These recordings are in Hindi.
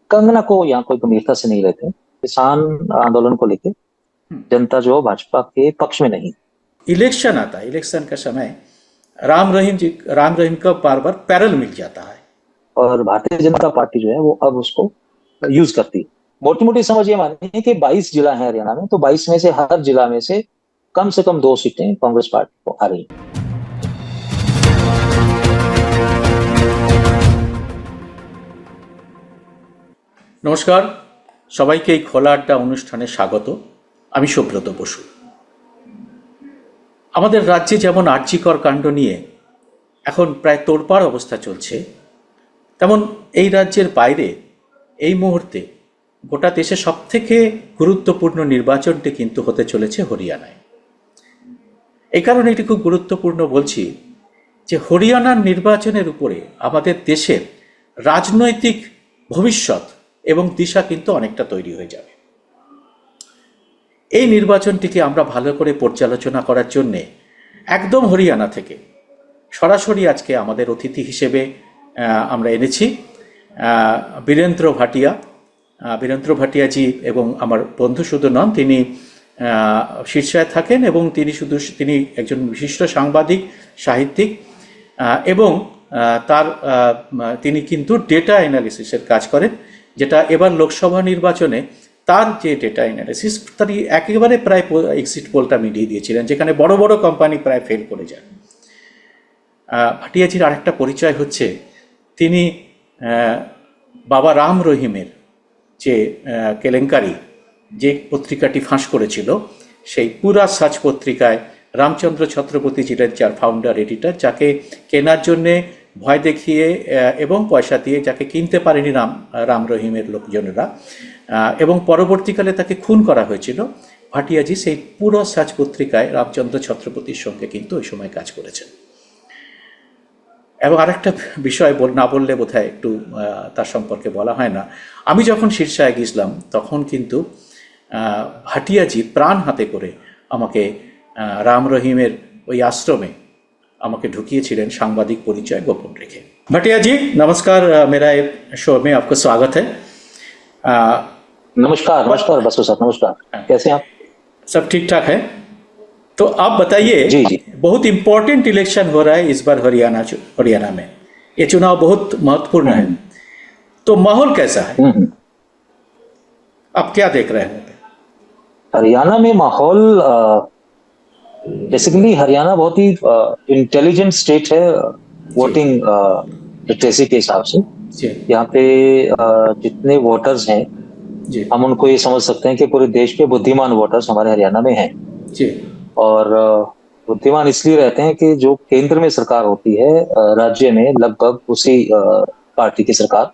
कंगना को यहाँ कोई गंभीरता से नहीं लेते। किसान आंदोलन को लेके जनता जो भाजपा के पक्ष में नहीं। इलेक्शन आता है, इलेक्शन का समय राम रहीम का बार बार पैरल मिल जाता है और भारतीय जनता पार्टी जो है वो अब उसको यूज करती है। मोटी मोटी समझ ये मानिए कि 22 जिला है हरियाणा में, तो 22 में से हर जिला में से कम 2 सीटें कांग्रेस पार्टी को आ रही है। নমস্কার, সবাইকে এই খোলা আড্ডা অনুষ্ঠানে স্বাগত। আমি সুব্রত বসু। আমাদের রাজ্যে যেমন আর্যিকর কাণ্ড নিয়ে এখন প্রায় তোড়পাড় অবস্থা চলছে, তেমন এই রাজ্যের বাইরে এই মুহূর্তে গোটা দেশে সবথেকে গুরুত্বপূর্ণ নির্বাচনটি কিন্তু হতে চলেছে হরিয়ানায়। এই কারণে এটি খুব গুরুত্বপূর্ণ বলছি যে হরিয়ানার নির্বাচনের উপরে আমাদের দেশের রাজনৈতিক ভবিষ্যৎ এবং দিশা কিন্তু অনেকটা তৈরি হয়ে যাবে। এই নির্বাচনটিকে আমরা ভালো করে পর্যালোচনা করার জন্যে একদম হরিয়ানা থেকে সরাসরি আজকে আমাদের অতিথি হিসেবে আমরা এনেছি বীরেন্দ্র ভাটিয়াজি। এবং আমার বন্ধু শুধু নন, তিনি শীর্ষায় থাকেন এবং তিনি একজন বিশিষ্ট সাংবাদিক, সাহিত্যিক এবং তিনি কিন্তু ডেটা অ্যানালিসিসের কাজ করেন, যেটা এবার লোকসভা নির্বাচনে তার যে ডেটা অ্যানালিসিস তার একেবারে প্রায় এক্সিট পোলটা মিলিয়ে দিয়েছিলেন, যেখানে বড় বড় কোম্পানি প্রায় ফেল করে যায়। ভাটিয়াজির আরেকটা পরিচয় হচ্ছে তিনি বাবা রাম রহিমের যে কেলেঙ্কারি, যে পত্রিকাটি ফাঁস করেছিল, সেই পুরা সাচ পত্রিকায় রামচন্দ্র ছত্রপতি ছিলেন যার ফাউন্ডার এডিটর, যাকে কেনার জন্যে ভয় দেখিয়ে এবং পয়সা দিয়ে যাকে কিনতে পারেনি রাম রহিমের লোকজনেরা, এবং পরবর্তীকালে তাকে খুন করা হয়েছিল। ভাটিয়াজি সেই পুরো সাচ পত্রিকায় রামচন্দ্র ছত্রপতির সঙ্গে কিন্তু ওই সময় কাজ করেছেন। এবং আরেকটা বিষয় না বললে বোধহয় একটু তার সম্পর্কে বলা হয় না। আমি যখন শীর্ষায় গেছিলাম তখন কিন্তু ভাটিয়াজি প্রাণ হাতে করে আমাকে রাম রহিমের ওই আশ্রমে আমাকে ঢুকিয়েছিলেন সাংবাদিক পরিচয় গোপন রেখে। भाटिया जी नमस्कार, मेरा शो में आपका स्वागत है। नमस्कार बसु सर, नमस्कार। कैसे हैं आप? सब ठीक ठाक है। तो आप बताइए, जी जी, बहुत इम्पोर्टेंट इलेक्शन हो रहा है इस बार हरियाणा में। ये चुनाव बहुत महत्वपूर्ण है, तो माहौल कैसा है? आप क्या देख रहे हैं हरियाणा में माहौल? बेसिकली हरियाणा बहुत ही इंटेलिजेंट स्टेट है वोटिंग लिटरेसी के हिसाब से। यहाँ पे जितने वोटर्स हैं हम उनको ये समझ सकते हैं कि पूरे देश के बुद्धिमान वोटर्स हमारे हरियाणा में हैं। और बुद्धिमान इसलिए रहते हैं कि जो केंद्र में सरकार होती है राज्य में लगभग उसी पार्टी की सरकार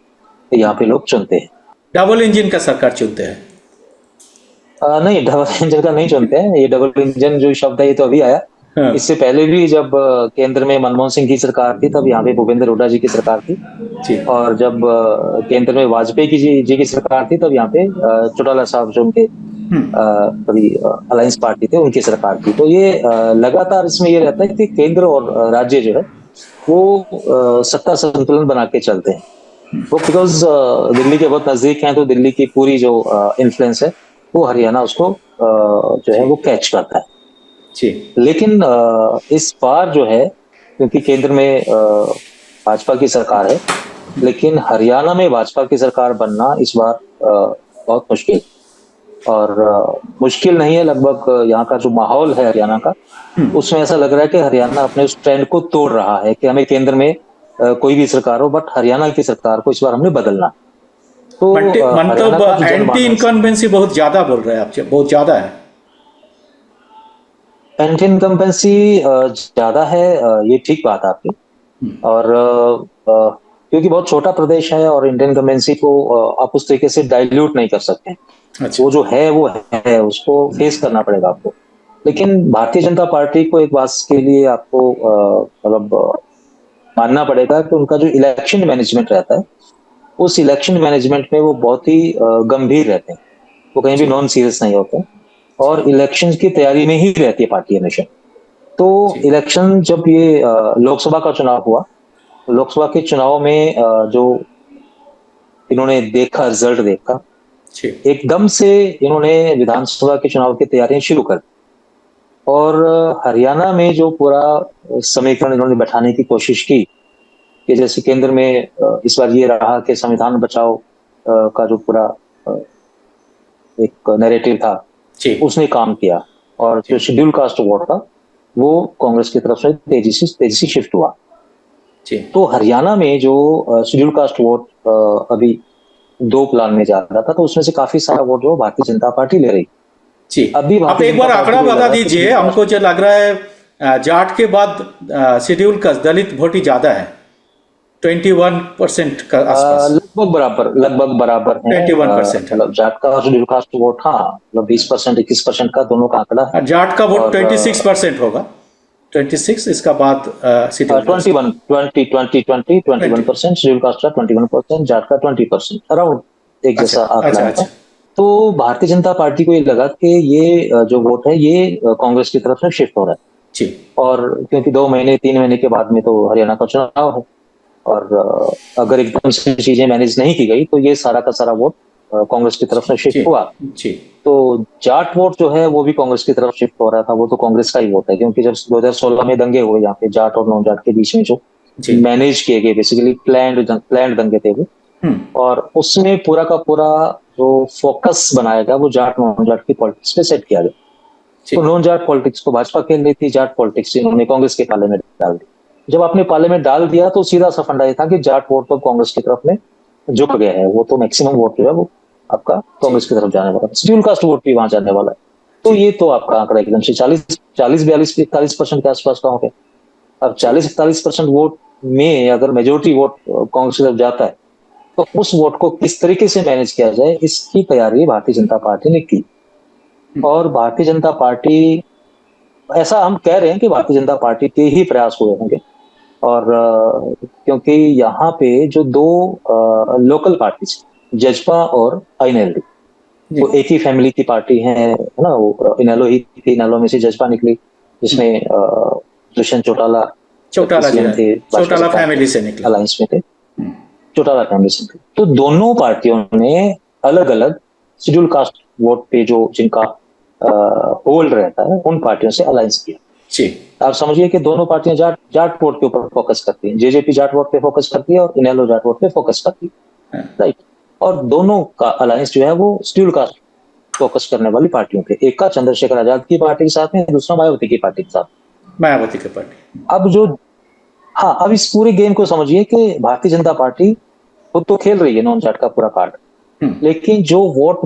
यहाँ पे लोग चुनते हैं। डबल इंजन का सरकार चुनते हैं? नहीं, डबल इंजन का नहीं चुनते हैं। ये डबल इंजन जो शब्द है ये तो अभी आया। इससे पहले भी जब केंद्र में मनमोहन सिंह की सरकार थी तब यहाँ पे भूपेंद्र हुड्डा जी की सरकार थी, और जब केंद्र में वाजपेयी जी की सरकार थी तब यहाँ पे चौटाला साहब जो उनके अलायंस पार्टी थे उनकी सरकार थी। तो ये लगातार इसमें ये रहता है कि केंद्र और राज्य जो है वो सत्ता संतुलन बना के चलते हैं। वो बिकॉज दिल्ली के बहुत नजदीक हैं, तो दिल्ली की पूरी जो इन्फ्लुएंस है वो हरियाणा उसको जो है वो कैच करता है। लेकिन इस बार जो है, क्योंकि केंद्र में भाजपा की सरकार है, लेकिन हरियाणा में भाजपा की सरकार बनना इस बार बहुत मुश्किल, और मुश्किल नहीं है, लगभग यहाँ का जो माहौल है हरियाणा का उसमें ऐसा लग रहा है कि हरियाणा अपने उस ट्रेंड को तोड़ रहा है कि हमें केंद्र में कोई भी सरकार हो, बट हरियाणा की सरकार को इस बार हमने बदलना। तो मतलब एंटी इनकम्बेंसी बहुत ज्यादा बोल रहे हैं आप, बहुत ज्यादा है एंटी इनकम्बेंसी ज्यादा है, ये ठीक बात है आपकी। और क्योंकि बहुत छोटा प्रदेश है और इंडियन इनकम्बेंसी को आप उस तरीके से डाइल्यूट नहीं कर सकते। वो जो है वो है, उसको फेस करना पड़ेगा आपको। लेकिन भारतीय जनता पार्टी को एक बात के लिए आपको मतलब मानना पड़ेगा कि उनका जो इलेक्शन मैनेजमेंट रहता है उस इलेक्शन मैनेजमेंट में वो बहुत ही गंभीर रहते हैं, वो कहीं भी नॉन सीरियस नहीं होते, और इलेक्शन की तैयारी में ही रहती है पार्टी हमेशा। तो इलेक्शन जब ये लोकसभा का चुनाव हुआ, लोकसभा के चुनाव में जो इन्होंने देखा, रिजल्ट देखा, जी एकदम से इन्होंने विधानसभा के चुनाव की तैयारियां शुरू कर दी। और हरियाणा में जो पूरा समीकरण इन्होंने बैठाने की कोशिश की कि जैसे केंद्र में इस बार ये रहा कि संविधान बचाओ का जो पूरा एक नैरेटिव था, जी उसने काम किया। और जो जी शेड्यूल कास्ट वोट था वो कांग्रेस की तरफ से तेजी से शिफ्ट हुआ। जी तो हरियाणा में जो शेड्यूल कास्ट वोट अभी 2 प्लान में जा रहा था, तो उसमें से काफी सारा वोट जो भारतीय जनता पार्टी ले रही। जी। अभी आप भारतीय एक जनता बार पार्टी आंकड़ा को ये बता लगा कि दीजिए, शेड्यूल कास्ट हमको जो लग रहा है जाट के बाद शेड्यूल कास्ट दलित वोट ही ज्यादा है, 21% का आसपास। लगभग बराबर है। 21% है। मतलब जाट का और शेड्यूल कास्ट वोट, हाँ, मतलब 20%, 21% का दोनों का आंकड़ा है। जाट का वोट और 26% होगा, 26, इसका बाद शेड्यूल कास्ट 21 20 20 20 20। 21%, शेड्यूल कास्ट का 21%, जाट का 20%, अराउंड एक अच्छा जैसा आंकड़ा अच्छा है। अच्छा। तो भारतीय जनता पार्टी को ये लगा कि ये जो वोट है ये कांग्रेस की तरफ से शिफ्ट हो रहा है। जी और क्योंकि 2 महीने 3 महीने के बाद में तो हरियाणा का चुनाव है, और अगर एकदम से चीजें मैनेज नहीं की गई तो ये सारा का सारा वोट कांग्रेस की तरफ से शिफ्ट जी हुआ। जी तो जाट वोट जो है वो भी कांग्रेस की तरफ शिफ्ट हो रहा था, वो तो कांग्रेस का ही वोट है, क्योंकि जब 2016 में दंगे हुए यहाँ पे जाट और नॉन जाट के बीच में, जो जी। मैनेज किए गए, बेसिकली प्लान्ड दंगे थे वो। हम्म। और उसमें पूरा का पूरा जो फोकस बनाया गया वो जाट नॉन जाट की पॉलिटिक्स पे सेट किया गया। जी तो नॉन जाट पॉलिटिक्स को भाजपा खेल रही थी, जाट पॉलिटिक्स इन्होंने कांग्रेस के पाले में डाल दी। जब आपने पाले में डाल दिया तो सीधा सा फंडा ये था कि जाट वोट तो कांग्रेस की तरफ में झुक गया है, वो तो मैक्सिमम वोट जो है वो आपका जी कांग्रेस की तरफ जाने वाला है, शेड्यूल कास्ट वोट भी वहां जाने वाला है। तो जी ये तो आपका आंकड़ा एकदम से 40 42 41% के आसपास का हो गया। अब जी 40 41% वोट में अगर मेजोरिटी वोट कांग्रेस की तरफ जाता है, तो उस वोट को किस तरीके से मैनेज किया जाए, इसकी तैयारी भारतीय जनता पार्टी ने की। और भारतीय जनता पार्टी, ऐसा हम कह रहे हैं कि भारतीय जनता पार्टी के ही प्रयास हुए होंगे। और क्योंकि यहाँ पे जो दो लोकल पार्टीज, जजपा और आईएनएलडी, जी। वो एक ही फैमिली की पार्टी है ना। वो इनेलो ही थी, इनेलो में से जजपा निकली, जिसमें दुष्यंत चौटाला चौटाला जी, सीएम थे, भाजपा चौटाला सरकार फैमिली से निकला। अलायंस में थे, चौटाला फैमिली से थे। तो दोनों पार्टियों ने अलग अलग शेड्यूल कास्ट वोट पे जो जिनका होल्ड रहता है, उन पार्टियों से अलायंस किया। जी आप समझिए कि दोनों पार्टियां जाट वोट के ऊपर फोकस करती हैं। जेजेपी जाट वोट पे फोकस करती है और इनेलो जाट वोट पे फोकस करती है, हाँ, राइट। और दोनों का अलायंस जो है वो शेड्यूल कास्ट फोकस करने वाली पार्टियों के, एक का चंद्रशेखर आजाद की पार्टी के साथ में, दूसरा मायावती की पार्टी के साथ। मायावती की पार्टी। अब जो, हाँ, अब इस पूरे गेम को समझिए कि भारतीय जनता पार्टी खुद तो खेल रही है नॉन जाट का पूरा कार्ड, लेकिन जो वोट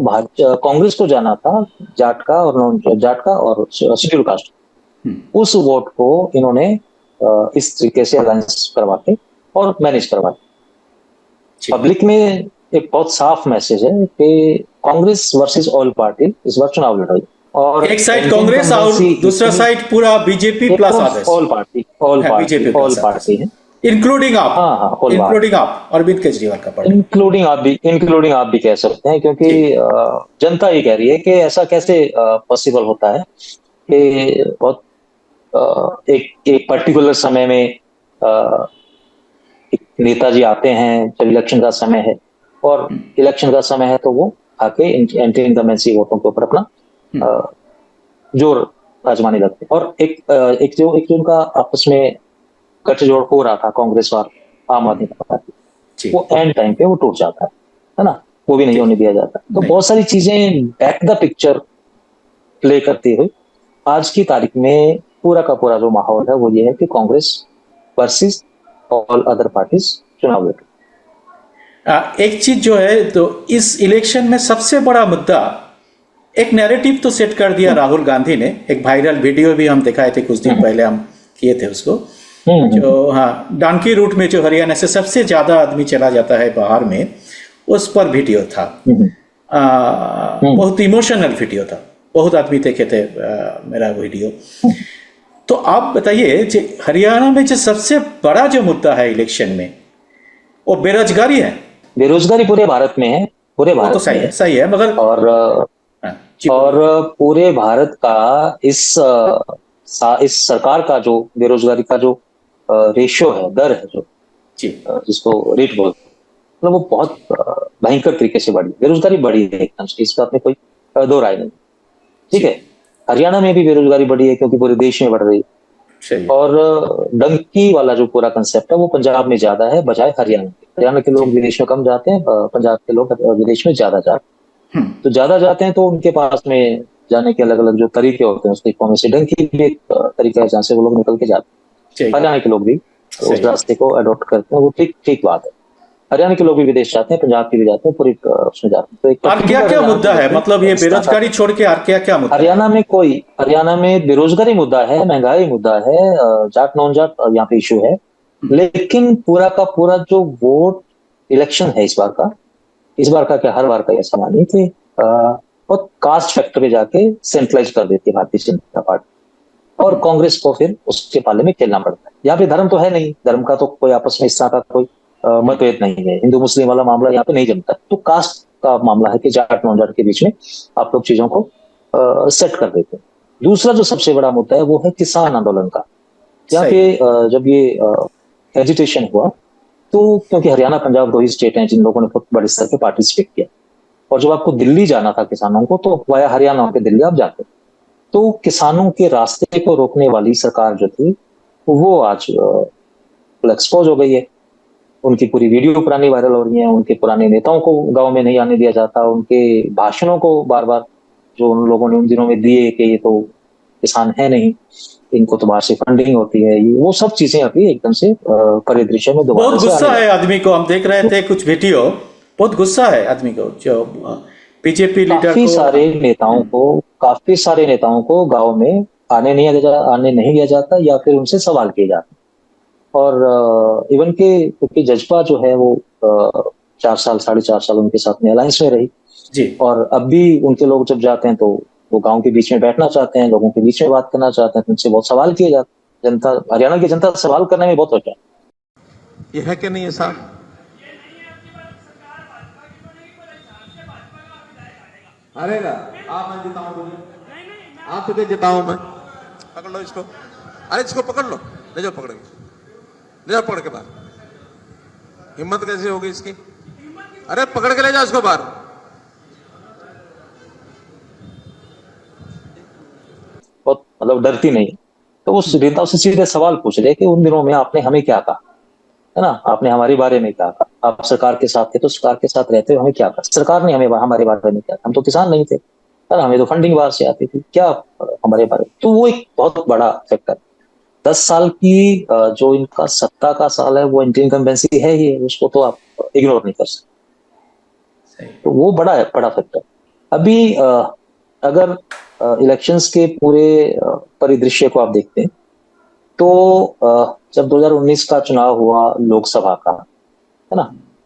कांग्रेस को जाना था, जाट का और नॉन जाट का और शेड्यूल कास्ट, उस वोट को इन्होंने इस तरीके से अलायंस करवा के और मैनेज करवा के पब्लिक में एक बहुत साफ मैसेज है कि कांग्रेस वर्सेस ऑल पार्टी इस बार चुनाव लड़ रही है। और एक साइड कांग्रेस और दूसरा साइड पूरा BJP plus others, all party है, इंक्लूडिंग आप। हाँ, इंक्लूडिंग आप, अरविंद केजरीवाल का पार्टी। इंक्लूडिंग आप भी कह सकते हैं, क्योंकि जनता ये कह रही है कि ऐसा कैसे पॉसिबल होता है कि बहुत एक पर्टिकुलर समय में एक नेताजी आते हैं जब इलेक्शन का समय है, और इलेक्शन का समय है तो वो आके एंटी इनकमेंसी वोटों के ऊपर अपना जोर आजमाने लगते हैं। और एक जो उनका आपस में गठजोड़ हो रहा था कांग्रेस और आम आदमी पार्टी, वो एंड टाइम पे वो टूट जाता है ना, वो भी नहीं होने दिया जाता। तो बहुत सारी चीजें बैक द पिक्चर प्ले करती हुई आज की तारीख में पूरा का पूरा जो माहौल है वो ये है कि Congress versus all other parties चुनाव लड़। एक चीज जो है, तो इस इलेक्शन में सबसे बड़ा मुद्दा, एक नैरेटिव तो सेट कर दिया राहुल गांधी ने। एक वायरल वीडियो भी हम दिखाए थे कुछ दिन पहले, हम किए थे उसको, जो हाँ डांकी रूट में जो हरियाणा से सबसे ज्यादा आदमी चला जाता है बाहर में, उस पर वीडियो था। बहुत इमोशनल वीडियो था, बहुत आदमी देखे थे मेरा वीडियो। तो आप बताइए, हरियाणा में जो सबसे बड़ा जो मुद्दा है इलेक्शन में, वो बेरोजगारी है। बेरोजगारी पूरे भारत में है, पूरे भारत तो सही है मगर, और पूरे भारत का इस सरकार का जो बेरोजगारी का जो रेशियो है, दर है, जो जिसको रेट बोलते हैं, मतलब वो बहुत भयंकर तरीके से बढ़ी, बेरोजगारी बढ़ी है एकदम से, इस बात में कोई दो राय नहीं। ठीक है, हरियाणा में भी बेरोजगारी बढ़ी है क्योंकि पूरे देश में बढ़ रही है। सही है। और डंकी वाला जो पूरा कंसेप्ट है वो पंजाब में ज्यादा है बजाय हरियाणा के। हरियाणा के लोग जी। विदेश में कम जाते हैं, पंजाब के लोग विदेश में ज्यादा जाते हैं। हम्म, तो ज्यादा जाते हैं तो उनके पास में जाने के अलग अलग जो तरीके होते हैं, उसके में से डंकी भी एक तरीका है जहाँ से वो लोग निकल के जाते सही हैं। हरियाणा के लोग भी उस सही। रास्ते को अडॉप्ट करते हैं, वो ठीक ठीक बात है। हरियाणा के लोग भी विदेश जाते हैं, पंजाब के भी जाते हैं, पूरी उसमें जाते हैं। तो एक और क्या पर्टिकुलर क्या यहाँ मुद्दा पे है, मतलब ये देखिए स्टार्टअप, बेरोजगारी छोड़ के और क्या क्या मुद्दा है? हरियाणा में बेरोजगारी मुद्दा है, महंगाई मुद्दा है, जाट नॉन जाट यहाँ पे इशू है। लेकिन पूरा का पूरा जो वोट इलेक्शन है इस बार का क्या हर बार का ऐसा मानिए कि बहुत कास्ट फैक्टर पे जाके सेंट्रलाइज कर देती है भारतीय जनता पार्टी, और कांग्रेस को फिर उसके पाले में खेलना पड़ता है। यहाँ पे धर्म तो है नहीं, धर्म का तो कोई आपस में इस तरह का कोई मतभेद नहीं है, हिंदू मुस्लिम वाला मामला यहाँ पे नहीं जमता, तो कास्ट का मामला है कि जाट नॉन जाट के बीच में आप लोग चीजों को सेट कर देते हैं। दूसरा जो सबसे बड़ा मुद्दा है वो है किसान आंदोलन का। यहाँ सही। पे जब ये एजिटेशन हुआ, तो क्योंकि हरियाणा पंजाब दो ही स्टेट हैं जिन लोगों ने बहुत बड़े स्तर पे पार्टिसिपेट किया, और जब आपको दिल्ली जाना था किसानों को तो वाया हरियाणा होकर दिल्ली आप जाते, तो किसानों के रास्ते को रोकने वाली सरकार जो थी वो आज एक्सपोज हो गई है। उनकी पूरी वीडियो पुरानी वायरल हो रही है, उनके पुराने नेताओं को गांव में नहीं आने दिया जाता, उनके भाषणों को बार बार जो उन लोगों ने उन दिनों में दिए कि ये तो किसान है नहीं, इनको तो बाहर से फंडिंग होती है, ये वो सब चीजें अभी एकदम से परिदृश्य में दोबारा बहुत से गुस्सा आने है लगी। आदमी को, हम देख रहे थे कुछ वीडियो, बहुत गुस्सा है आदमी को, जो बीजेपी लीडर काफी को। सारे नेताओं को काफी सारे नेताओं को गांव में आने नहीं दिया जाता, या फिर उनसे सवाल किए जाते। और इवन के क्योंकि जजपा जो है वो 4 साल 4.5 साल उनके साथ में अलायंस में रही, जी। और अब भी उनके लोग जब जाते हैं तो वो गांव के बीच में बैठना चाहते हैं, लोगों के बीच में बात करना चाहते हैं, तो उनसे बहुत सवाल किए जाते हैं। जनता, हरियाणा की जनता सवाल करने में बहुत होता है। ये है कि नहीं है साहब? हारेगा आप, मैं जिताऊं तुझे, आप तुझे जिताऊं मैं। पकड़ लो इसको, अरे इसको पकड़ लो, ले जाओ पकड़ के, ले जाओ पकड़ के बाहर। हिम्मत कैसे होगी इसकी? अरे पकड़ के ले जाओ इसको बाहर। बहुत मतलब डरती नहीं, तो वो नेताओं से सीधे सवाल पूछ रहे कि उन दिनों में आपने हमें क्या कहा, है ना, आपने हमारे बारे में क्या कहा, आप सरकार के साथ थे तो सरकार के साथ रहते हुए हमें क्या कहा, सरकार ने हमें हमारे बारे में क्या कहा, हम तो किसान नहीं थे, है ना, हमें तो फंडिंग बाहर से आती थी, क्या हमारे बारे में। तो वो एक बहुत बड़ा फैक्टर। 10 साल की जो इनका सत्ता का साल है वो एंटी इनकम्बेंसी है ही, उसको तो आप इग्नोर नहीं कर सकते। सही। तो वो बड़ा फैक्टर। अभी अगर इलेक्शंस के पूरे परिदृश्य को आप देखते हैं तो जब 2019 का चुनाव हुआ लोकसभा का, है ना,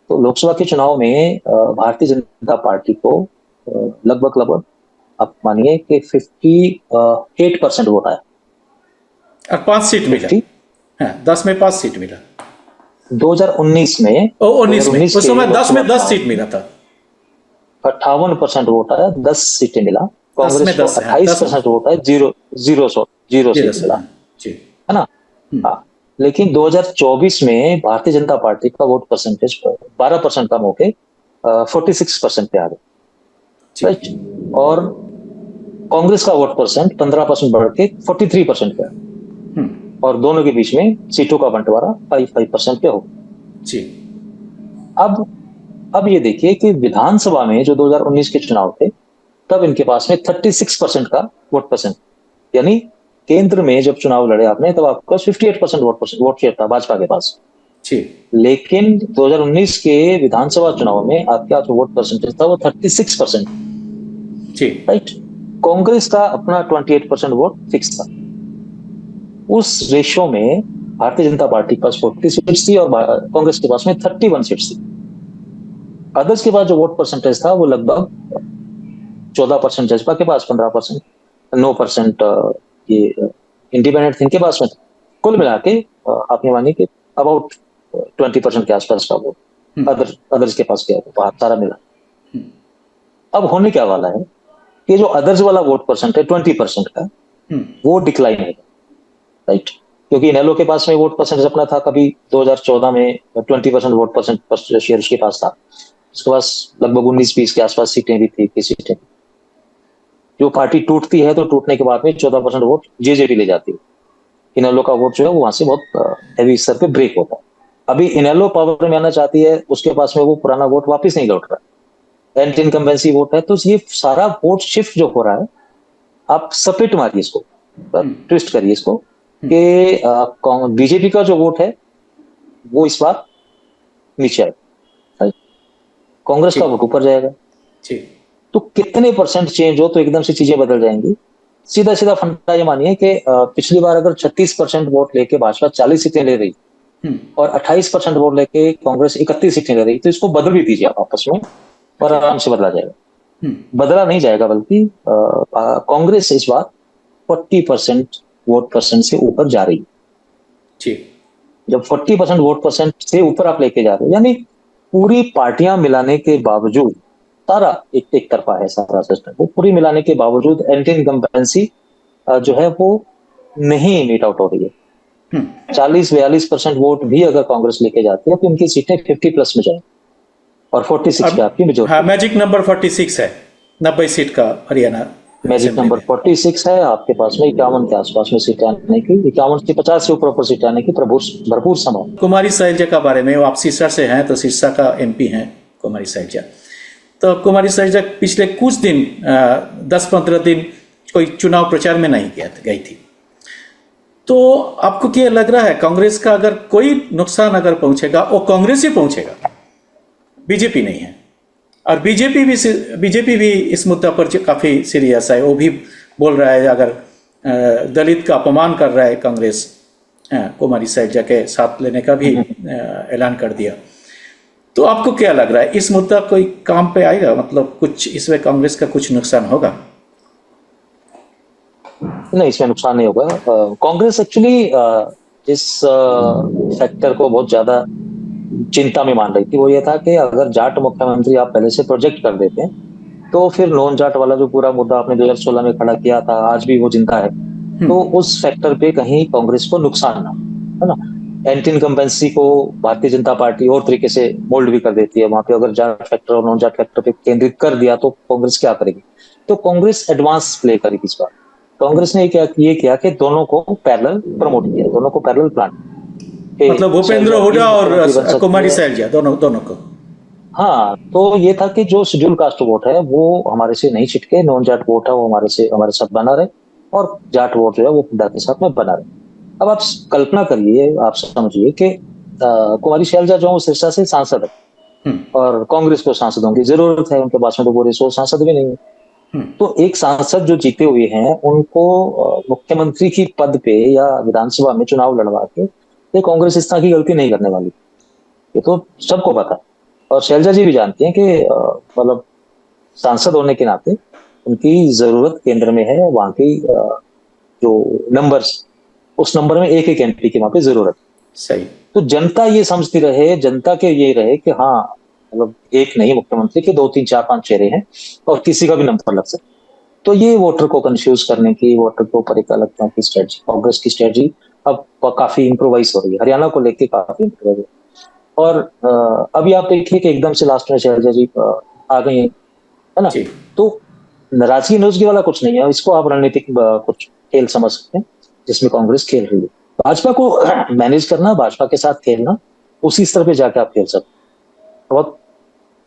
तो लोकसभा के चुनाव में भारतीय जनता पार्टी को लगभग आप मानिए कि 58% वोट आया। और 5 सीट मिला। 50 हाँ, 10 में 5 सीट मिला। 2019 में, 19 में उस समय 10 में 10 सीट मिला था। 58% वोट आया, 10 सीटें मिला। 10 में कांग्रेस को 10 है, 28% वोट आया, जीरो सीट मिला, जी। है ना। हाँ, लेकिन 2024 में भारतीय जनता पार्टी का वोट परसेंटेज 12% कम होके 46% पे आ गया, जी। राइट। और कांग्रेस का वोट परसेंट 15% बढ़ के 43% पे आ गया, और दोनों के बीच में सीटों का बंटवारा 5% पे हो गया। जी। अब ये देखिए कि विधानसभा में जो 2019 के चुनाव थे तब इनके पास में 36% का वोट परसेंट, यानी केंद्र में जब चुनाव लड़े आपने तब आपका 58% वोट शेयर था भाजपा के पास। जी। लेकिन 2019 के विधानसभा चुनाव में आपका जो वोट परसेंटेज था वो 36%, जी। राइट। कांग्रेस का अपना 28% वोट फिक्स था। उस रेशो में भारतीय जनता पार्टी के पास 40 सीट्स थी और कांग्रेस के पास में 31 सीट्स थी। अदर्स के पास जो वोट परसेंटेज था वो लगभग 14% जजपा के पास, 15%, 9% ये इंडिपेंडेंट इनके पास में था। कुल मिला के आपने मानिए कि अबाउट 20% के आसपास का वोट अदर्स के पास गया, सारा मिला। अब होने क्या वाला है कि जो अदर्स वाला वोट परसेंट है 20% का, वो डिक्लाइन है, राइट। क्योंकि इनेलो के पास में वोट परसेंटेज अपना था, कभी 2014 में 20% वोट परसेंट शेयर उसके पास था, उसके पास लगभग 19-20 के आसपास सीटें भी थी, 21 सीटें। जो पार्टी टूटती है तो टूटने के बाद में 14% वोट जेजेपी ले जाती है। इनेलो का वोट जो है वो वहां से बहुत हैवी स्तर पे ब्रेक होता है। अभी इनेलो पावर में आना चाहती है, उसके पास में वो पुराना वोट वापस नहीं लौट रहा है, एंटी इनकम्बेंसी वोट है। तो ये सारा वोट शिफ्ट जो हो रहा है, आप सपेट मारिए इसको, ट्विस्ट करिए इसको कि बीजेपी का जो वोट है वो इस बार नीचे आएगा, कांग्रेस का वोट ऊपर जाएगा। तो कितने परसेंट चेंज हो तो एकदम से चीजें बदल जाएंगी। सीधा सीधा फंडा ये मानिए कि पिछली बार अगर 36% वोट लेके भाजपा 40 सीटें ले रही और 28% वोट लेके कांग्रेस 31 सीटें ले रही, तो इसको बदल भी दीजिए आप आपस में और आराम से बदला जाएगा। बदला नहीं जाएगा, बल्कि कांग्रेस इस बार 40% वोट परसेंट से ऊपर जा रही है। जब 40% वोट परसेंट से ऊपर आप लेके जा रहे हो, यानी पूरी पार्टियां मिलाने के बावजूद, सारा एक तरफा है सारा सिस्टम, वो पूरी मिलाने के बावजूद एंटी इनकम्बेंसी जो है वो नहीं मीट आउट हो रही है। 40-42% वोट भी अगर कांग्रेस लेके जाती है तो उनकी सीटें 50+ में जाए और 46 पे आपकी मेजोरिटी। मैजिक नंबर 46 है, 90 सीट का हरियाणा मैजिक नंबर 46 है। आपके पास में 51 के आसपास में सीटें आने की, 51 से 50 से ऊपर सीटें आने की भरपूर संभावना। कुमारी शैलजा का बारे में, आप सिरसा से हैं तो सिरसा का MP हैं कुमारी शैलजा। तो कुमारी शैलजा पिछले कुछ दिन 10-15 दिन कोई चुनाव प्रचार में नहीं गई थी। तो आपको क्या लग रहा है, कांग्रेस का अगर कोई नुकसान अगर पहुंचेगा वो कांग्रेस ही पहुंचेगा, बीजेपी नहीं है। और बीजेपी भी इस मुद्दा पर काफी सीरियस है। वो भी बोल रहा है अगर दलित का अपमान कर रहा है कांग्रेस, कुमारी शैलजा के साथ लेने का भी ऐलान कर दिया। तो आपको क्या लग रहा है, इस मुद्दा कोई काम पे आएगा, मतलब कुछ इसमें कांग्रेस का कुछ नुकसान होगा? नहीं, इसमें नुकसान नहीं होगा। कांग्रेस एक्चुअली जिस फैक्टर को बहुत ज्यादा चिंता में मान रही थी वो ये था कि अगर जाट मुख्यमंत्री आप पहले से प्रोजेक्ट कर देते हैं तो फिर नॉन जाट वाला जो पूरा मुद्दा आपने 2016 में खड़ा किया था, आज भी वो जिंदा है, तो उस फैक्टर पे कहीं कांग्रेस को नुकसान ना, है ना। एंटी इनकम्बेंसी को भारतीय जनता पार्टी और तरीके से मोल्ड भी कर देती है। वहां पे अगर जाट फैक्टर और नॉन जाट फैक्टर पे केंद्रित कर दिया तो कांग्रेस क्या करेगी? तो कांग्रेस एडवांस प्ले करेगी इस बार। कांग्रेस ने ये किया कि दोनों को पैरेलल प्रमोट किया, दोनों को पैरेलल प्लान, मतलब भूपेंद्र हुड्डा और कुमारी शैलजा दोनों को। हाँ, तो ये था कि जो शेड्यूल कास्ट वोट है वो हमारे से नहीं छिटके, नॉन जाट वोट है वो हमारे साथ बना रहे और जाट वोट जो है वो हुड्डा के साथ में बना रहे। अब आप कल्पना करिए, आप समझिए कि कुमारी शैलजा जो सिरसा से सांसद है और कांग्रेस को सांसदों की जरूरत है, उनके पास में तो वो रिसोर्स सांसद भी नहीं है। तो एक सांसद जो जीते हुए हैं उनको मुख्यमंत्री की पद पे या विधानसभा में चुनाव लड़वा के ये कांग्रेस इस तरह की गलती नहीं करने वाली, ये तो सबको पता। और शैलजा जी भी जानती हैं कि मतलब सांसद होने के नाते उनकी जरूरत केंद्र में है, वहां की जो नंबर्स, उस नंबर में एक MP की वहां पे जरूरत। सही। तो जनता ये समझती रहे, जनता के ये रहे कि हाँ मतलब एक नहीं मुख्यमंत्री के 2, 3, 4, 5 चेहरे हैं और किसी का भी नंबर लग सकता। तो ये वोटर को कंफ्यूज करने की, वोटर को परेशान लगने की स्ट्रेटजी, कांग्रेस की स्ट्रेटजी अब काफी इंप्रोवाइज हो रही है, हरियाणा को लेके काफी इंप्रोवाइज है। और अभी आप देखिए कि एकदम से लास्ट में शैलजा जी आ गई है ना। तो नाराजगी नौजगी वाला कुछ नहीं है, इसको आप रणनीतिक कुछ खेल समझ सकते हैं जिसमें कांग्रेस खेल रही है। भाजपा को मैनेज करना, भाजपा के साथ खेलना, उसी स्तर पे जाके आप खेल सकते हैं। बहुत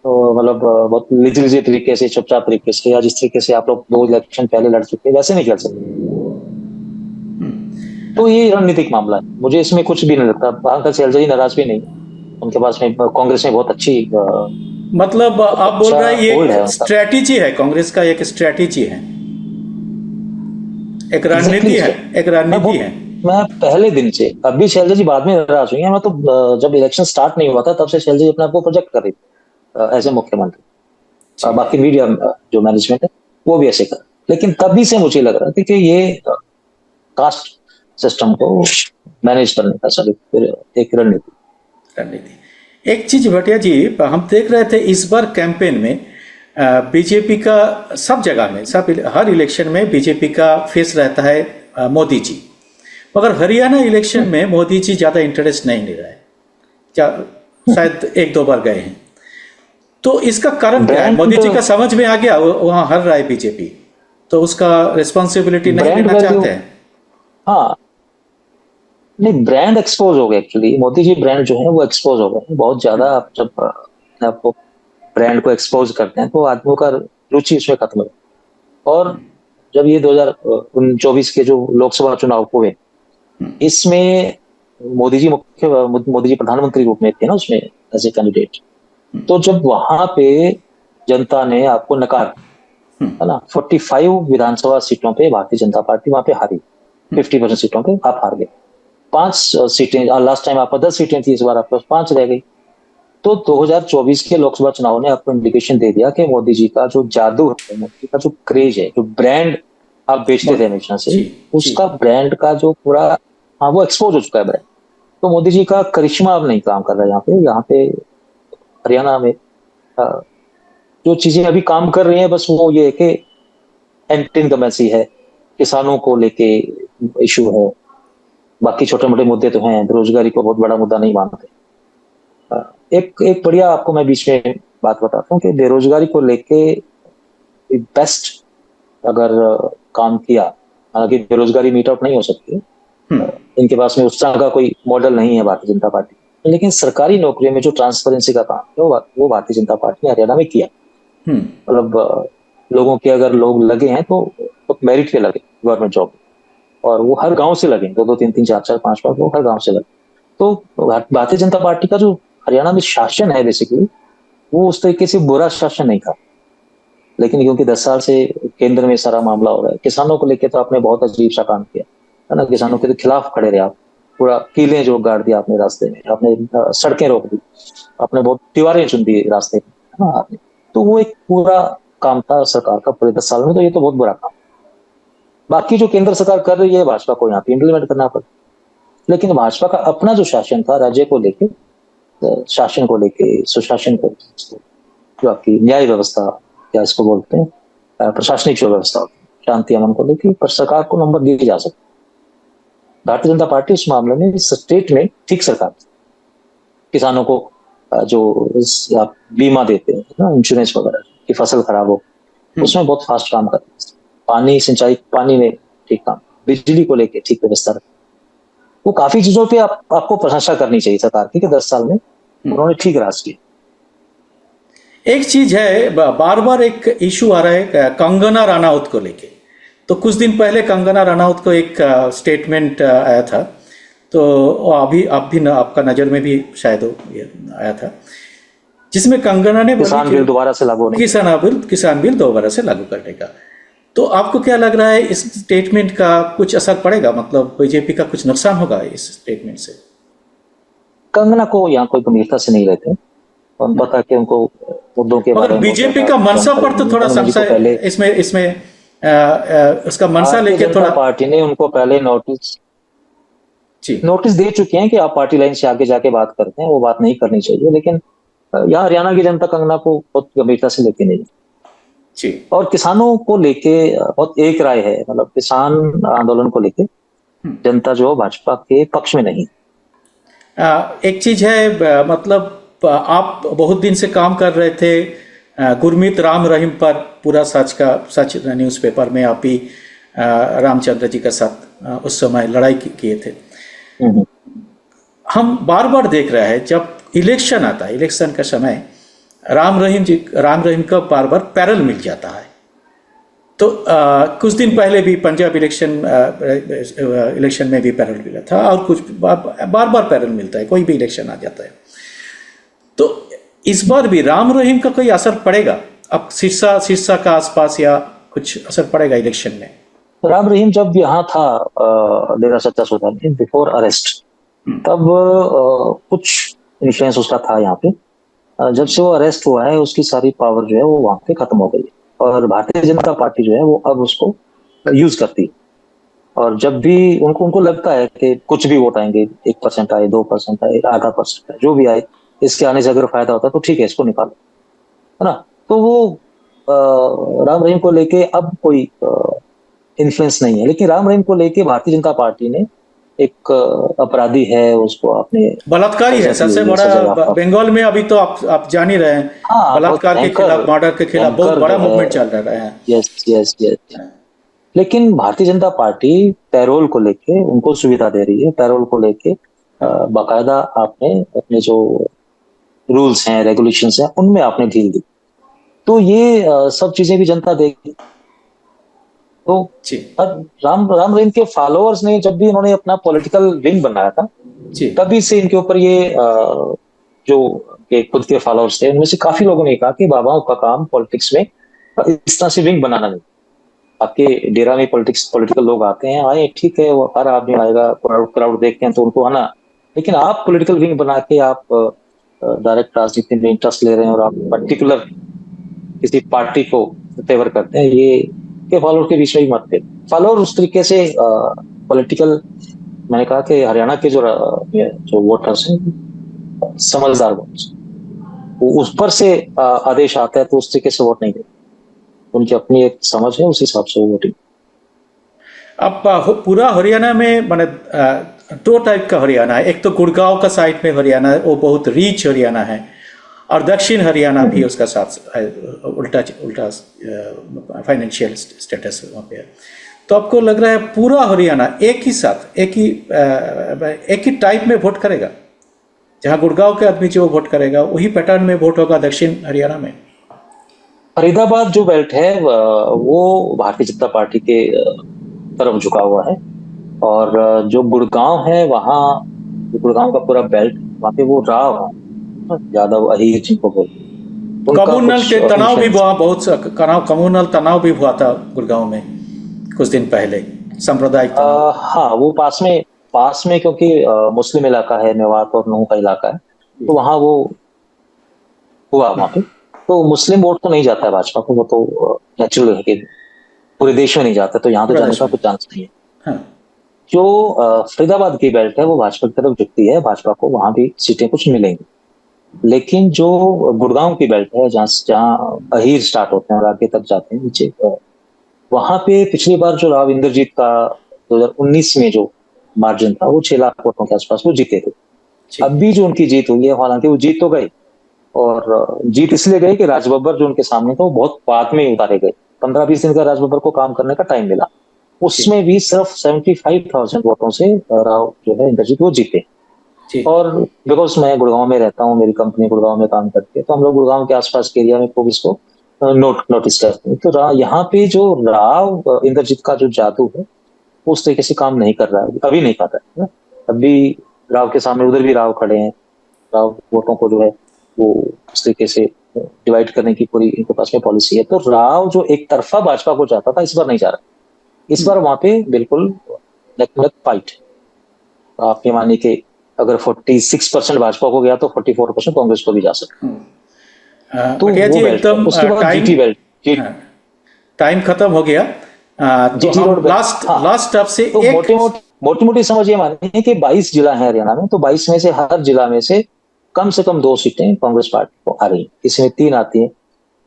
मतलब बहुत निजी तरीके से, चुपचाप तरीके से, या जिस तरीके से आप लोग 2 इलेक्शन पहले लड़ चुके हैं वैसे नहीं खेल सकते। तो ये रणनीतिक मामला है, मुझे इसमें कुछ भी नहीं लगता। अंकल शैलजा जी नाराज भी नहीं, उनके पास में कांग्रेस में बहुत अच्छी मतलब आप बोल रहे हैं ये स्ट्रैटेजी है, कांग्रेस का एक स्ट्रैटेजी है, एक रणनीति है, एक रणनीति है। मैं पहले दिन से, अभी शैलजा जी बाद में नाराज हुई है, मैं तो जब इलेक्शन स्टार्ट नहीं हुआ था तब से शैलजा जी अपने आप को प्रोजेक्ट कर रही थी एज ए मुख्यमंत्री। बाकी मीडिया जो मैनेजमेंट है वो भी ऐसे कर, लेकिन तभी से मुझे लग रहा था कि ये कास्ट सिस्टम को मैनेज करने का सब एक रणनीति। एक चीज भटिया जी, हम देख रहे थे इस बार कैंपेन में बीजेपी का सब जगह में, हर इलेक्शन में बीजेपी का फेस रहता है मोदी जी, मगर हरियाणा इलेक्शन में मोदी जी ज्यादा इंटरेस्ट नहीं ले रहा है, क्या शायद 1-2 बार गए हैं। तो इसका कारण क्या है? ब्रांड मोदी जी का समझ में आ गया, वहां हर रहा है बीजेपी, तो उसका रिस्पॉन्सिबिलिटी नहीं ब्रांड लेना वैल्यू, चाहते हैं। हाँ, नहीं, ब्रांड एक्सपोज हो गए एक्चुअली। मोदी जी ब्रांड जो है वो एक्सपोज हो गए बहुत ज्यादा। आप जब आपको ब्रांड को एक्सपोज करते हैं तो आदमियों का रुचि उसमें खत्म है। और जब ये 2024 के जो लोकसभा चुनाव हुए, इसमें मोदी जी प्रधानमंत्री रूप में थे ना उसमें, एज ए कैंडिडेट। तो जब वहां पे जनता ने आपको नकार, है ना, 45 विधानसभा सीटों पे भारतीय जनता पार्टी वहां पे हारी। 50% सीटों पे आप हार गए। 5 सीटें, लास्ट टाइम आपका 10 सीटें थी, इस बार आपके पास 5 रह गई। तो 2024 के लोकसभा चुनाव ने आपको इंडिकेशन दे दिया कि मोदी जी का जो जादू है, मोदी जी का जो क्रेज है, जो ब्रांड आप बेचते थे हमेशा से, जी जी। उसका ब्रांड का जो पूरा, हाँ, वो एक्सपोज हो चुका है ब्रांड। तो मोदी जी का करिश्मा अब नहीं काम कर रहा है यहाँ पे हरियाणा में। अ, जो चीजें अभी काम कर रही हैं बस वो ये है कि एंटी इनकमेंसी है, किसानों को लेके इशू है, बाकी छोटे मोटे मुद्दे तो हैं, बेरोजगारी को बहुत बड़ा मुद्दा नहीं मानते। अ, एक एक बढ़िया आपको मैं बीच में बात बताता हूँ कि बेरोजगारी को लेके बेस्ट अगर काम किया, हालांकि बेरोजगारी मीट आउट नहीं हो सकती, इनके पास में उस तरह का कोई मॉडल नहीं है भारतीय जनता पार्टी, लेकिन सरकारी नौकरियों में जो ट्रांसपेरेंसी का काम है वो भारतीय जनता पार्टी ने हरियाणा में किया। मतलब लोगों के अगर लोग लगे हैं तो मेरिट पे लगे गवर्नमेंट जॉब, और वो हर गांव से लगे, 2 2 3 3 4 4 5 5 वो हर गांव से लगे। तो भारतीय जनता पार्टी का जो हरियाणा में शासन है बेसिकली, वो उस तरीके से बुरा शासन नहीं था। लेकिन क्योंकि 10 साल से केंद्र में सारा मामला हो रहा है, किसानों को लेकर तो आपने बहुत अजीब सा काम किया, है ना, किसानों के तो खिलाफ खड़े रहे आप। पूरा किले जो गाड़ दिया आपने रास्ते में, आपने सड़कें रोक दी, आपने बहुत दीवारें चुन दी रास्ते में, है ना आपने। तो वो एक पूरा काम था सरकार का पूरे 10 साल में, तो ये तो बहुत बुरा काम। बाकी जो केंद्र सरकार कर रही है, भाजपा को यहाँ पे इम्प्लीमेंट करना पड़ा। लेकिन भाजपा का अपना जो शासन था राज्य को लेके, शासन को लेके, सुशासन को, जो आपकी न्याय व्यवस्था, क्या इसको बोलते हैं, प्रशासनिक जो व्यवस्था होती है, शांति अमन को लेके, पर सरकार को नंबर दिए जा सकते। भारतीय जनता पार्टी उस मामले में इस स्टेट में ठीक सरकार थी। किसानों को जो आप बीमा देते हैं ना, इंश्योरेंस वगैरह की फसल खराब हो, उसमें बहुत फास्ट काम करते हैं। पानी, सिंचाई, पानी में ठीक काम, बिजली को लेके ठीक व्यवस्था रखते। वो काफी चीजों पे आपको प्रशंसा करनी चाहिए सरकार की कि 10 साल में उन्होंने ठीक राज किया। एक चीज है, बार बार एक इशू आ रहा है कंगना रनौत को लेके। तो कुछ दिन पहले कंगना रनौत को एक स्टेटमेंट आया था, तो अभी आप भी आपका नजर में भी शायद आया था, जिसमें कंगना ने किसान बिल दोबारा से लागू नहीं, किसान बिल दोबारा से लागू करने का। तो आपको क्या लग रहा है, इस स्टेटमेंट का कुछ असर पड़ेगा? मतलब बीजेपी का कुछ नुकसान होगा इस स्टेटमेंट से? कंगना को यहाँ कोई गंभीरता से नहीं लेते, और पता कि उनको मुद्दों के बारे मगर में बीजेपी का मनसा पर तो थोड़ा संशय इसमें उसका मनसा लेके थोड़ा। पार्टी ने उनको पहले नोटिस दे चुके हैं कि आप पार्टी लाइन से आगे जाके बात करते हैं, वो बात नहीं करनी चाहिए। लेकिन यहाँ हरियाणा की जनता कंगना को बहुत गंभीरता से लेके नहीं जी। और किसानों को लेके बहुत एक राय है, मतलब किसान आंदोलन को लेके जनता जो भाजपा के पक्ष में नहीं। एक चीज है, मतलब आप बहुत दिन से काम कर रहे थे गुरमीत राम रहीम पर, पूरा सच न्यूज़पेपर में आप ही रामचंद्र जी के साथ उस समय लड़ाई किए थे। हम बार बार देख रहे हैं जब इलेक्शन आता है, इलेक्शन का समय राम रहीम का बार बार पैरल मिल जाता है। तो कुछ दिन पहले भी पंजाब इलेक्शन में भी पैरल मिला था, और कुछ बार बार पैरल मिलता है, कोई भी इलेक्शन आ जाता है। तो इस बार भी राम रहीम का कोई असर पड़ेगा अब सिरसा का आसपास, या कुछ असर पड़ेगा इलेक्शन में? राम रहीम जब यहाँ था डेरा सच्चा सौदा में बिफोर अरेस्ट, तब कुछ इन्फ्लुएंस उसका था यहाँ पे। जब से वो अरेस्ट हुआ है उसकी सारी पावर जो है वो वहां पे खत्म हो गई है, और भारतीय जनता पार्टी जो है वो अब उसको यूज करती है। और जब भी उनको लगता है कि कुछ भी वोट आएंगे, 1% आए, 2% आए, आधा % आए, जो भी आए, इसके आने से अगर फायदा होता है तो ठीक है, इसको निकालो, है ना। तो वो राम रहीम को लेके अब कोई इन्फ्लुएंस नहीं है। लेकिन राम रहीम को लेके भारतीय जनता पार्टी ने एक अपराधी है उसको आपने बलात्कारी है सबसे बड़ा बंगाल में। अभी तो आप जान ही रहे हैं, हाँ, बलात्कार के खिलाफ, मर्डर के खिलाफ बहुत बड़ा मूवमेंट चल रहा है। Yes yes yes. लेकिन भारतीय जनता पार्टी पैरोल को लेके उनको सुविधा दे रही है, पैरोल को लेके बाकायदा आपने अपने जो रूल्स हैं, रेगुलेशंस हैं, उनमें आपने ढील दी। तो ये सब चीजें भी जनता देगी। तो अब राम रहीम के फॉलोअर्स ने जब भी इन्होंने अपना पॉलिटिकल विंग बनाया था, तभी से इनके ऊपर ये जो के खुद के फॉलोअर्स थे, उनमें से काफी लोगों ने कहा कि बाबाओं का काम पॉलिटिक्स में इस तरह से विंग बनाना नहीं। आपके डेरा में पॉलिटिकल लोग आते हैं, आए ठीक है, वो हर आदमी आएगा, क्राउड देखते हैं तो उनको आना, लेकिन आप पॉलिटिकल विंग बना के आप डायरेक्ट राजनीति में इंटरेस्ट ले रहे हैं और आप पर्टिकुलर किसी पार्टी को फेवर करते हैं, ये के फॉलोअर के बीच में ही मत थे। फॉलोअर उस तरीके से पॉलिटिकल, मैंने कहा कि हरियाणा के जो वोटर्स हैं, समझदार वोटर्स, उस पर से आदेश आता है तो उस तरीके से वोट नहीं देते। उनकी अपनी एक समझ है, उस हिसाब से वो वोटिंग। अब पूरा हरियाणा में मैंने दो टाइप का हरियाणा है। एक तो गुड़गांव का साइड में हरियाणा है, वो बहुत रिच हरियाणा है, और दक्षिण हरियाणा भी उसका साथ उल्टा फाइनेंशियल स्टेटस वहाँ पे है। तो आपको लग रहा है पूरा हरियाणा एक ही साथ एक ही टाइप में वोट करेगा? जहाँ गुड़गांव के आदमी जो वोट करेगा वही पैटर्न में वोट होगा दक्षिण हरियाणा में? फरीदाबाद जो बेल्ट है वो भारतीय जनता पार्टी के तरफ झुका हुआ है, और जो गुड़गांव है वहाँ, गुड़गांव का पूरा बेल्ट, वहाँ पे वो राव यादव अहीर जिनको बोलते, कम्युनल के तनाव भी हुआ, बहुत कम्युनल तनाव भी हुआ था गुड़गांव में कुछ दिन पहले, सांप्रदायिक तनाव। हाँ, वो पास में क्योंकि मुस्लिम इलाका है, मेवात और नूह का इलाका है, तो वहाँ वो हुआ वहाँ पे। तो मुस्लिम वोट तो नहीं जाता है भाजपा को, वो तो नेचुरल है कि पूरे देश में नहीं जाता, तो यहाँ तो जाने का कुछ चांस नहीं है। हाँ। जो फरीदाबाद की बेल्ट है वो भाजपा की तरफ झुकती है, भाजपा को वहां भी सीटें कुछ मिलेंगी। लेकिन जो गुड़गांव की बेल्ट है, जहाँ अहीर स्टार्ट होते हैं और आगे तक जाते हैं नीचे, वहां पे पिछली बार जो राव इंद्रजीत का 2019 में जो मार्जिन था वो 6 लाख वोटों के आसपास वो जीते थे। अब भी जो उनकी जीत हुई है, हालांकि वो जीत तो गई, और जीत इसलिए गई कि राजबब्बर जो उनके सामने था वो बहुत बाद में उतारे गए। 15-20 दिन का राजबब्बर को काम करने का टाइम मिला, उसमें भी सिर्फ 75,000 वोटों से राव जो है इंद्रजीत वो जीते। और बिकॉज मैं गुड़गांव में रहता हूँ, मेरी कंपनी गुड़गांव में काम करती है, तो हम लोग गुड़गांव के आसपास के एरिया में खूब इसको नोटिस करते हैं। तो यहाँ पे जो राव इंद्रजीत का जो जादू है उस तरीके से काम नहीं कर रहा है, अभी नहीं कर रहा है। अभी राव के सामने उधर भी राव खड़े हैं, राव वोटों को जो है वो उस तरीके से डिवाइड करने की पूरी इनके पास में पॉलिसी है। तो राव जो एक तरफा भाजपा को जाता था, इस बार नहीं जा रहा। इस बार वहां पे बिल्कुल फाइट। आप ये मानिए कि अगर 46% भाजपा को गया तो 44% कांग्रेस को भी जा सकता। तो वो बेल्ट, उसके बाद जीटी बेल्ट, टाइम खत्म हो गया। जीटी रोड लास्ट अब से मोटी मोटी समझ ये मानिए कि 22 जिला है हरियाणा में, तो 22 में से हर जिला में से कम 2 सीटें कांग्रेस पार्टी को आ रही है। किसी में 3 आती है,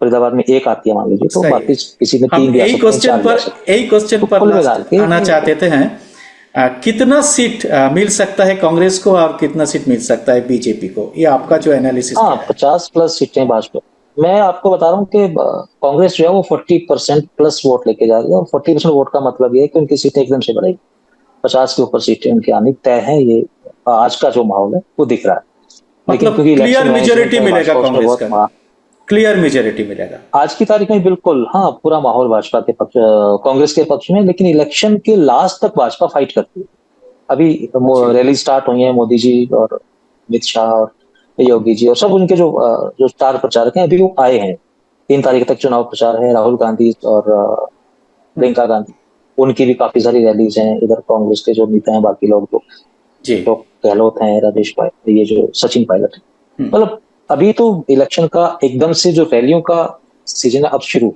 फरीदाबाद में 1 आती है मान लीजिए, तो बाकी किसी में 3 भी आ सकते हैं। यही क्वेश्चन पर आना चाहते थे। कितना सीट मिल सकता है कांग्रेस को और कितना सीट मिल सकता है बीजेपी को, ये आपका जो एनालिसिस है? 50+ सीटें भाजपा। मैं आपको बता रहा हूँ कि कांग्रेस जो है वो 40% प्लस वोट लेके जा रही है, और 40% वोट का मतलब ये है कि उनकी सीटें एकदम से बढ़ेगी। 50 के ऊपर सीटें उनकी आनी तय है। ये आज का जो माहौल है वो दिख रहा है। मतलब क्लियर मेजॉरिटी मिलेगा कांग्रेस का, क्लियर मेजॉरिटी मिलेगा आज की तारीख में, बिल्कुल। हाँ, पूरा माहौल भाजपा के पक्ष, कांग्रेस के पक्ष में, लेकिन इलेक्शन के लास्ट तक भाजपा फाइट करती है। अभी रैली स्टार्ट हुई है, मोदी जी और अमित शाह और योगी जी और सब उनके जो स्टार प्रचारक हैं अभी वो आए हैं। 3 तारीख तक चुनाव प्रचार है। राहुल गांधी और प्रियंका गांधी, उनकी भी काफी सारी रैलीज हैं। इधर कांग्रेस के जो नेता हैं, बाकी लोग जो गहलोत हैं, राजेश पायलट, ये जो सचिन पायलट है, मतलब अभी तो इलेक्शन का एकदम से जो रैलियों का सीजन है अब शुरू।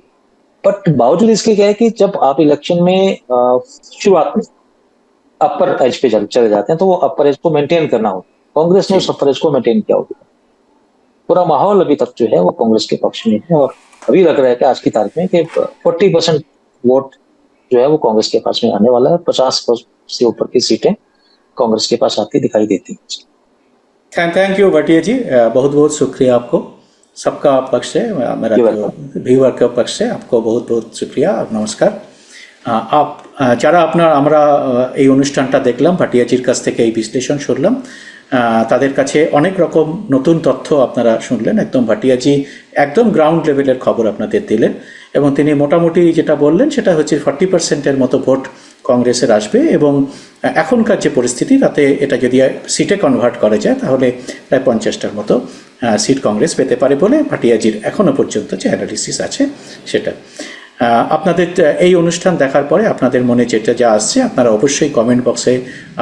बट बावजूद इसके क्या है कि जब आप इलेक्शन में शुरुआत में अपर एज पे चले जाते हैं तो वो अपर एज को मेंटेन करना होता है। कांग्रेस ने उस अपर एज को मेंटेन किया होगा। पूरा माहौल अभी तक जो है वो कांग्रेस के पक्ष में है, और अभी लग रहा है कि आज की तारीख में कि 40% वोट जो है वो कांग्रेस के पास में आने वाला है। 50 से ऊपर की सीटें कांग्रेस के पास आती दिखाई देती है। थैंक यू भाटिया जी, बहुत बहुत शुक्रिया आपको सबका पक्ष से, मेरा ভিউয়ার के पक्ष से आपको बहुत बहुत शुक्रिया और नमस्कार। आप যারা আপনার আমরা এই অনুষ্ঠানটা দেখলাম, ভাটিয়াজির কাছ থেকে এই বিশ্লেষণ শুনলাম, তাদের কাছে অনেক রকম নতুন তথ্য আপনারা শুনলেন। একদম ভাটিয়াজি একদম গ্রাউন্ড লেভেলের খবর আপনাদের দিলেন এবং তিনি মোটামুটি যেটা বললেন সেটা হচ্ছে 40%-এর মতো ভোট কংগ্রেসের আসবে এবং এখনকার যে পরিস্থিতি তাতে এটা যদি সিটে কনভার্ট করা যায় তাহলে প্রায় 50টার মতো সিট কংগ্রেস পেতে পারে বলে ভাটিয়াজির এখনও পর্যন্ত যে অ্যানালিসিস আছে সেটা। আপনাদের এই অনুষ্ঠান দেখার পরে আপনাদের মনে যেটা যা আসছে আপনারা অবশ্যই কমেন্ট বক্সে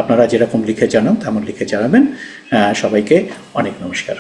আপনারা যেরকম লিখে জানান তেমন লিখে জানাবেন। সবাইকে অনেক নমস্কার।